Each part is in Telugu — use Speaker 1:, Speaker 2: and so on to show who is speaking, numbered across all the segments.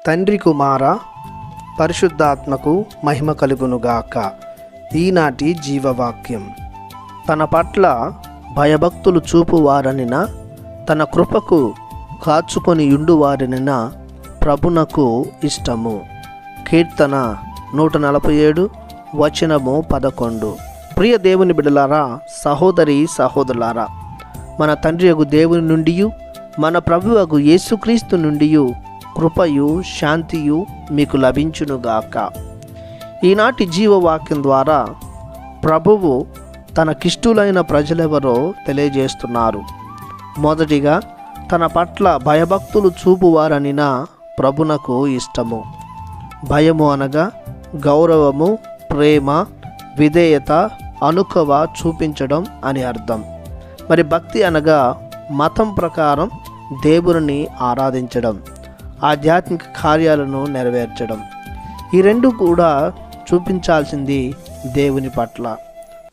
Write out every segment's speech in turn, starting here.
Speaker 1: తండ్రి కుమార పరిశుద్ధాత్మకు మహిమ కలుగునుగాక. ఈనాటి జీవవాక్యం. తన పట్ల భయభక్తులు చూపువారనిన తన కృపకు కాచుకొని యుండువారనిన ప్రభునకు ఇష్టము. కీర్తన 147 వచనము 11. ప్రియ దేవుని బిడ్డలారా, సహోదరి సహోదరులారా, మన తండ్రియగు దేవుని నుండి మన ప్రభువగు యేసుక్రీస్తు నుండి కృపయు శాంతియు మీకు లభించునుగాక. ఈనాటి జీవవాక్యం ద్వారా ప్రభువు తనకిష్టులైన ప్రజలెవరో తెలియజేస్తున్నారు. మొదటిగా, తన పట్ల భయభక్తులు చూపువారనిన ప్రభునకు ఇష్టము. భయము అనగా గౌరవము, ప్రేమ, విధేయత, అనుకవ చూపించడం అని అర్థం. మరి భక్తి అనగా మతం ప్రకారం దేవుని ఆరాధించడం, ఆధ్యాత్మిక కార్యాలను నెరవేర్చడం. ఈ రెండు కూడా చూపించాల్సింది దేవుని పట్ల.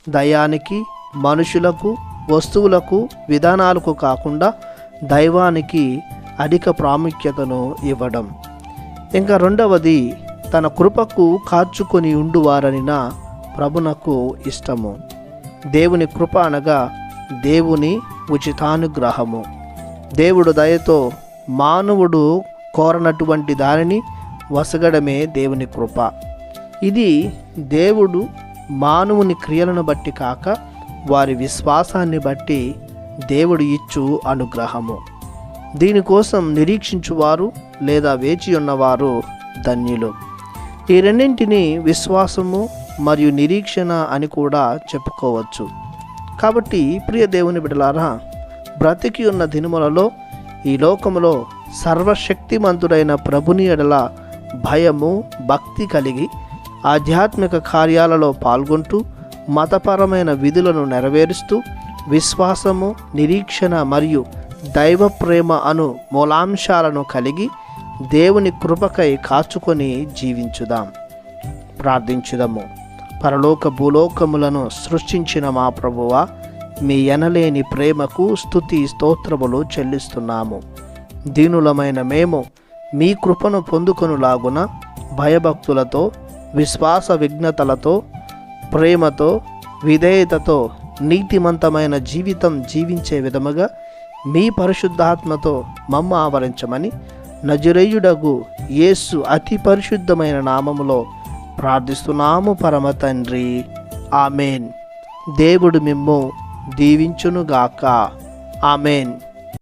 Speaker 1: దయానికి, మనుషులకు, వస్తువులకు, విధానాలకు కాకుండా దైవానికి అధిక ప్రాముఖ్యతను ఇవ్వడం. ఇంకా రెండవది, తన కృపకు కాచుకొని ఉండువారనిన ప్రభునకు ఇష్టము. దేవుని కృప అనగా దేవుని ఉచితానుగ్రహము. దేవుడు దయతో మానవుడు కోరనటువంటి దానిని వసగడమే దేవుని కృప. ఇది దేవుడు మానవుని క్రియలను బట్టి కాక వారి విశ్వాసాన్ని బట్టి దేవుడు ఇచ్చు అనుగ్రహము. దీనికోసం నిరీక్షించువారు లేదా వేచి ఉన్నవారు ధన్యులు. ఈ రెండింటిని విశ్వాసము మరియు నిరీక్షణ అని కూడా చెప్పుకోవచ్చు. కాబట్టి ప్రియ దేవుని బిడ్డలారా, బ్రతికి ఉన్న దినములలో ఈ లోకములో సర్వశక్తిమంతుడైన ప్రభుని ఎడల భయము, భక్తి కలిగి ఆధ్యాత్మిక కార్యాలలో పాల్గొంటూ మతపరమైన విధులను నెరవేరుస్తూ విశ్వాసము, నిరీక్షణ మరియు దైవ ప్రేమ అను మూలాంశాలను కలిగి దేవుని కృపకై కాచుకొని జీవించుదాం. ప్రార్థించుదాము. పరలోక భూలోకములను సృష్టించిన మా ప్రభువా, మీ ఎనలేని ప్రేమకు స్తుతి స్తోత్రములు చెల్లిస్తున్నాము. దీనులమైన మేము మీ కృపను పొందుకొనులాగున భయభక్తులతో, విశ్వాస విఘ్నతలతో, ప్రేమతో, విధేయతతో నీతిమంతమైన జీవితం జీవించే విధముగా మీ పరిశుద్ధాత్మతో మమ్మ ఆవరించమని నజరేయుడగు యేసు అతి పరిశుద్ధమైన నామములో ప్రార్థిస్తున్నాము పరమ తండ్రి. ఆమెన్. దేవుడు మిమ్ము దీవించునుగాక. ఆమెన్.